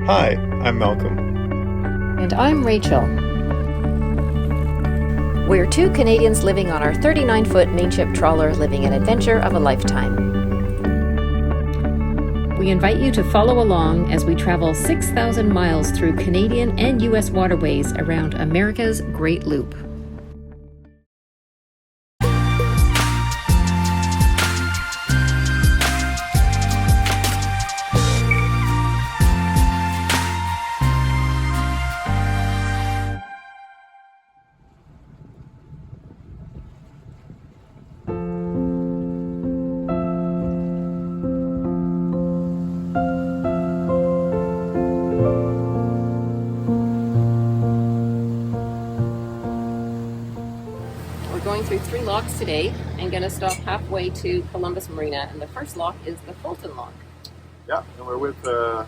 Hi, I'm Malcolm. And I'm Rachel. We're two Canadians living on our 39-foot mainship trawler, living an adventure of a lifetime. We invite you to follow along as we travel 6,000 miles through Canadian and U.S. waterways around America's Great Loop. Going through 3 locks today and going to stop halfway to Columbus Marina, and the first lock is the Fulton lock. Yeah, and we're with, you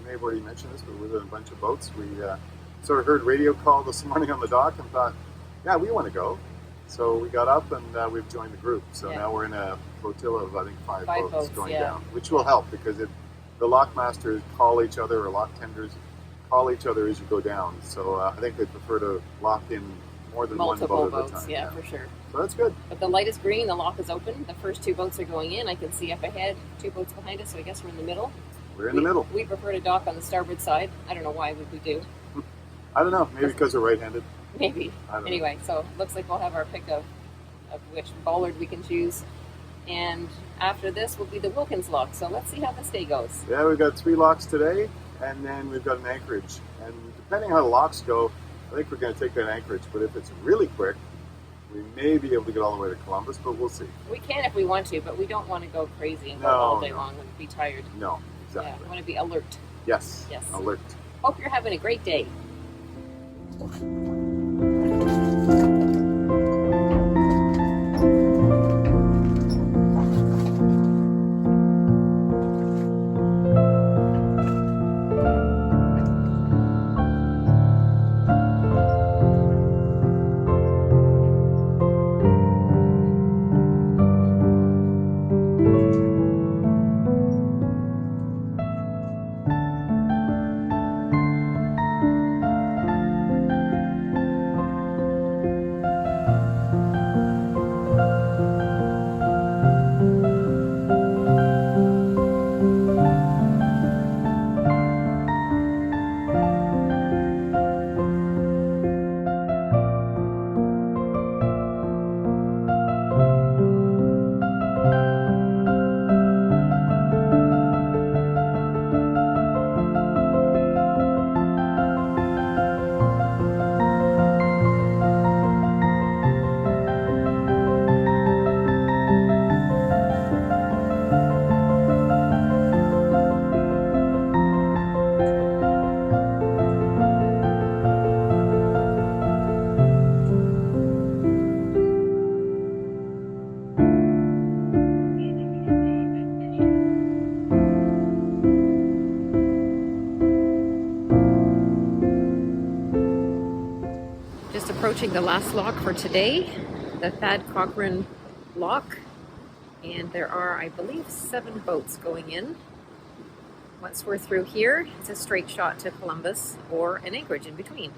may have already mentioned this, but we're with a bunch of boats. We sort of heard radio call this morning on the dock and thought, yeah, we want to go. So we got up and we've joined the group. So now we're in a flotilla of, I think, five boats going down, which will help because the lock masters call each other, or lock tenders call each other as you go down. So I think they prefer to lock in more than multiple one boat boats, at a time. yeah, for sure. So that's good. But the light is green, the lock is open. The first 2 boats are going in. I can see up ahead 2 boats behind us, so I guess we're in the middle. We're in the middle. We prefer to dock on the starboard side. I don't know why would we do. I don't know. Maybe because we're right-handed. Maybe. Anyway, so it looks like we'll have our pick of which bollard we can choose. And after this will be the Wilkins lock. So let's see how this day goes. Yeah, we've got 3 locks today, and then we've got an anchorage. And depending how the locks go, I think we're going to take that anchorage, but if it's really quick, we may be able to get all the way to Columbus, but we'll see. We can if we want to, but we don't want to go crazy and go all day long and be tired. No, exactly. Yeah, we want to be alert. Yes, alert. Hope you're having a great day. Approaching the last lock for today, the Thad Cochran lock, and there are, I believe, 7 boats going in. Once we're through here, it's a straight shot to Columbus or an anchorage in between.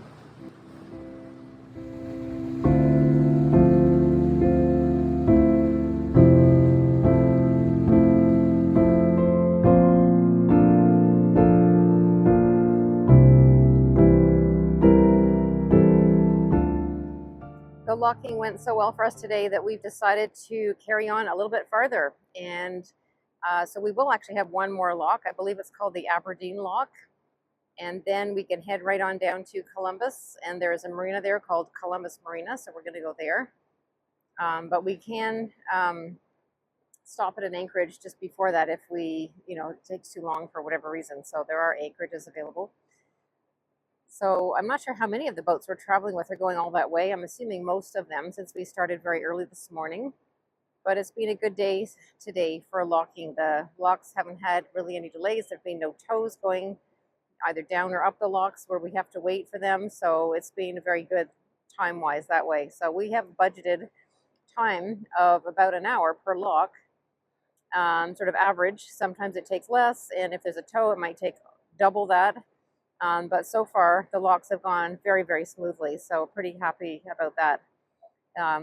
The locking went so well for us today that we've decided to carry on a little bit farther, and so we will actually have one more lock. I believe it's called the Aberdeen lock, and then we can head right on down to Columbus, and there's a marina there called Columbus Marina, so we're going to go there. But we can stop at an anchorage just before that if it takes too long for whatever reason. So there are anchorages available. So I'm not sure how many of the boats we're traveling with are going all that way. I'm assuming most of them, since we started very early this morning. But it's been a good day today for locking. The locks haven't had really any delays. There have been no tows going either down or up the locks where we have to wait for them. So it's been very good time-wise that way. So we have budgeted time of about an hour per lock, sort of average. Sometimes it takes less, and if there's a tow, it might take double that. But so far, the locks have gone very, very smoothly, so pretty happy about that.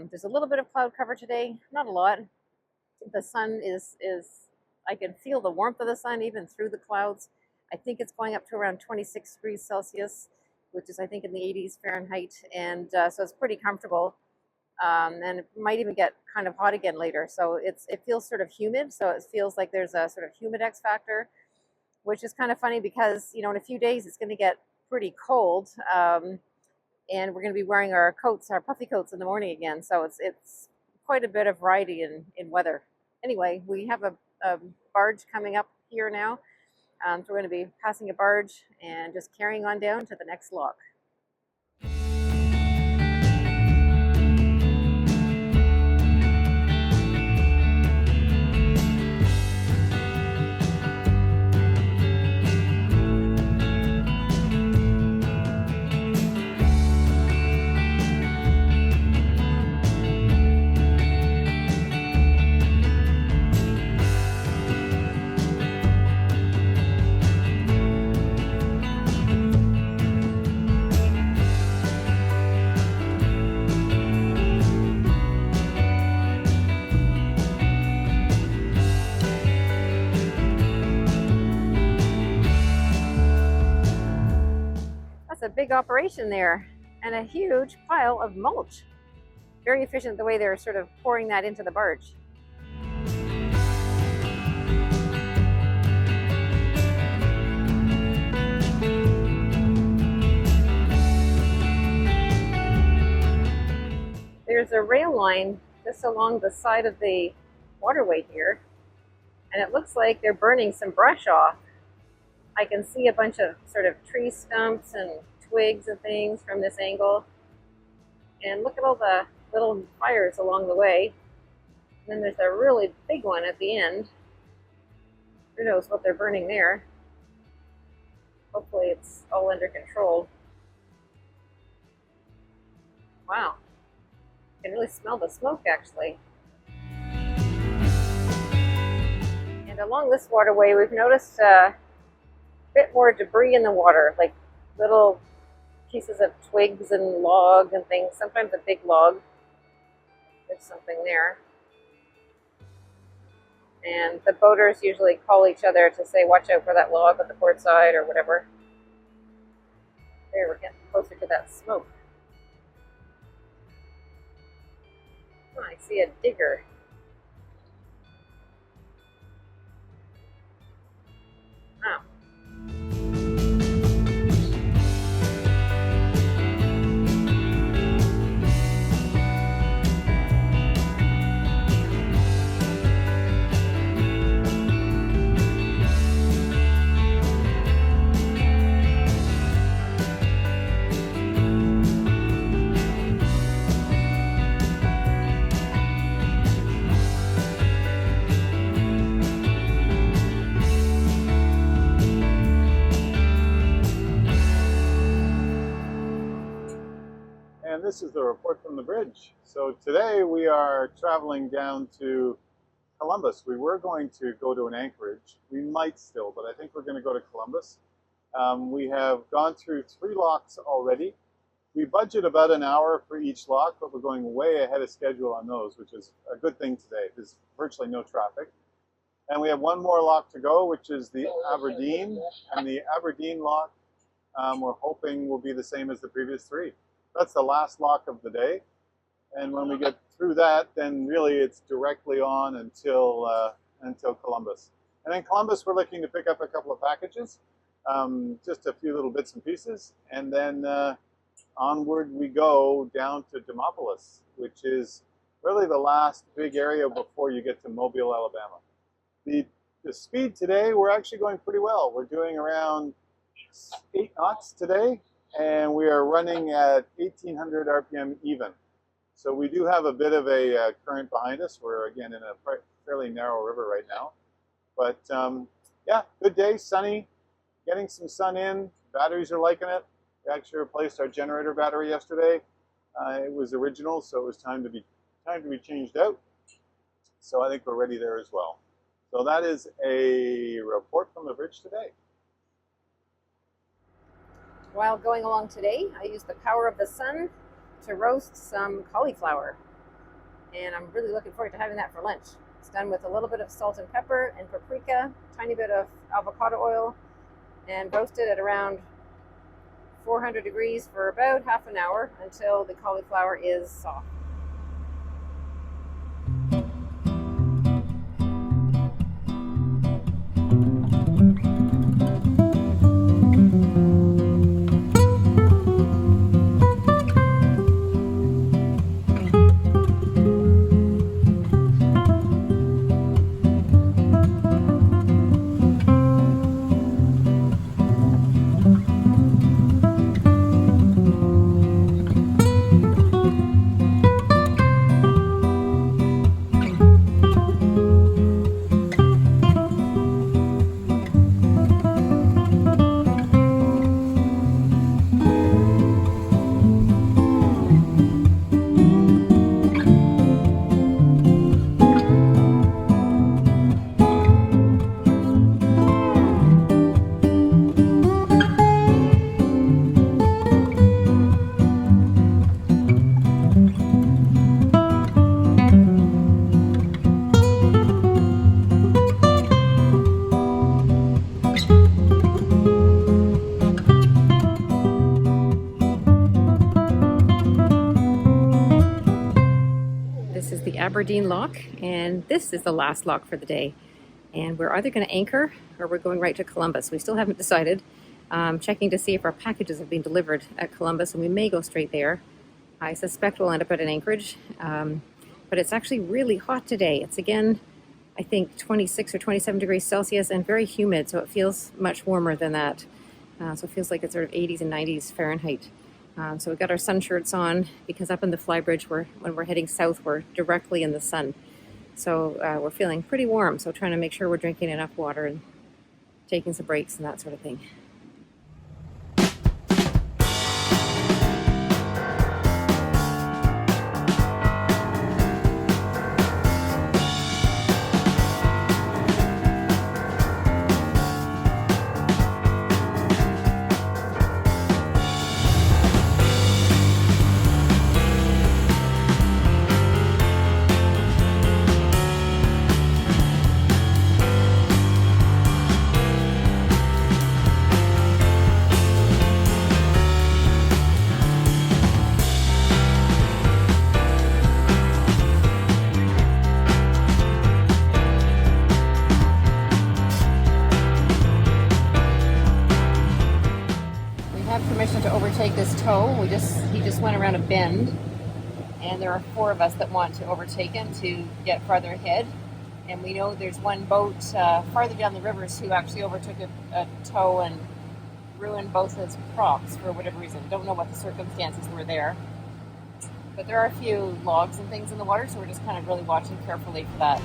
There's a little bit of cloud cover today, not a lot. The sun is I can feel the warmth of the sun even through the clouds. I think it's going up to around 26 degrees Celsius, which is I think in the 80s Fahrenheit, and so it's pretty comfortable. And it might even get kind of hot again later. So it feels sort of humid, so it feels like there's a sort of humidex factor, which is kind of funny because, you know, in a few days it's going to get pretty cold, and we're going to be wearing our coats, our puffy coats in the morning again. So it's quite a bit of variety in weather. Anyway, we have a barge coming up here now. So we're going to be passing a barge and just carrying on down to the next lock. A big operation there and a huge pile of mulch. Very efficient the way they're sort of pouring that into the barge. There's a rail line just along the side of the waterway here, and it looks like they're burning some brush off. I can see a bunch of sort of tree stumps and twigs and things from this angle. And look at all the little fires along the way. And then there's a really big one at the end. Who knows what they're burning there. Hopefully it's all under control. Wow. You can really smell the smoke actually. And along this waterway we've noticed a bit more debris in the water, like little pieces of twigs and log and things, sometimes a big log. There's something there. And the boaters usually call each other to say, watch out for that log on the port side or whatever. There, we're getting closer to that smoke. Oh, I see a digger. Wow. And this is the report from the bridge. So today we are traveling down to Columbus. We were going to go to an anchorage. We might still, but I think we're going to go to Columbus. We have gone through 3 locks already. We budget about an hour for each lock, but we're going way ahead of schedule on those, which is a good thing today. There's virtually no traffic. And we have one more lock to go, which is the Aberdeen. And the Aberdeen lock, we're hoping will be the same as the previous 3. That's the last lock of the day. And when we get through that, then really it's directly on until Columbus. And in Columbus, we're looking to pick up a couple of packages, just a few little bits and pieces. And then onward we go down to Demopolis, which is really the last big area before you get to Mobile, Alabama. The speed today, we're actually going pretty well. We're doing around 8 knots today, and we are running at 1800 RPM even. So we do have a bit of a current behind us. We're again in a fairly narrow river right now. But yeah, good day, sunny, getting some sun in. Batteries are liking it. We actually replaced our generator battery yesterday. It was original, so it was time to be changed out. So I think we're ready there as well. So that is a report from the bridge today. While going along today, I used the power of the sun to roast some cauliflower. And I'm really looking forward to having that for lunch. It's done with a little bit of salt and pepper and paprika, tiny bit of avocado oil, and roasted at around 400 degrees for about half an hour until the cauliflower is soft. This is the Aberdeen lock, and this is the last lock for the day. And we're either going to anchor or we're going right to Columbus. We still haven't decided. Checking to see if our packages have been delivered at Columbus, and we may go straight there. I suspect we'll end up at an anchorage, but it's actually really hot today. It's again, I think 26 or 27 degrees Celsius and very humid, so it feels much warmer than that. So it feels like it's sort of 80s and 90s Fahrenheit. So we've got our sun shirts on because up in the flybridge, when we're heading south, we're directly in the sun. So we're feeling pretty warm, so trying to make sure we're drinking enough water and taking some breaks and that sort of thing. Permission to overtake this tow. He just went around a bend, and there are 4 of us that want to overtake him to get farther ahead. And we know there's one boat farther down the rivers who actually overtook a tow and ruined both his props for whatever reason. Don't know what the circumstances were there. But there are a few logs and things in the water, so we're just kind of really watching carefully for that.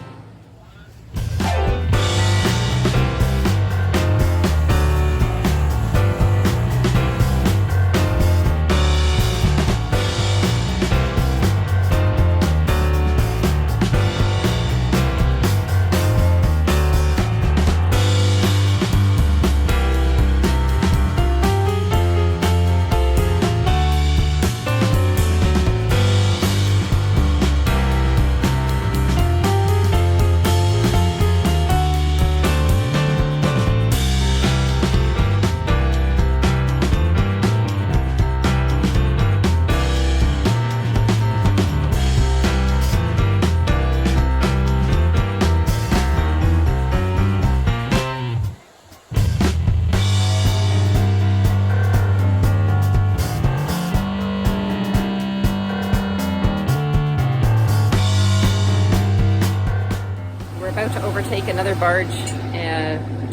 About to overtake another barge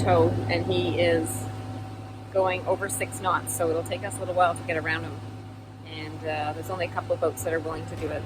tow, and he is going over 6 knots, so it'll take us a little while to get around him, and there's only a couple of boats that are willing to do it.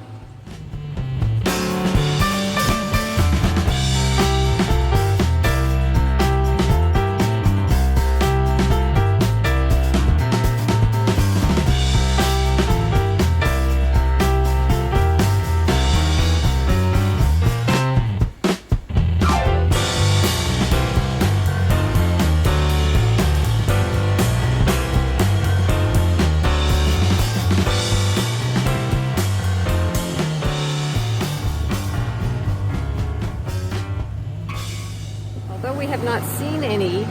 we have not seen any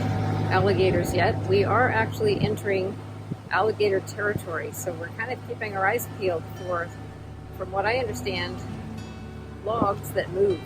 alligators yet, we are actually entering alligator territory. So we're kind of keeping our eyes peeled for, from what I understand, logs that move.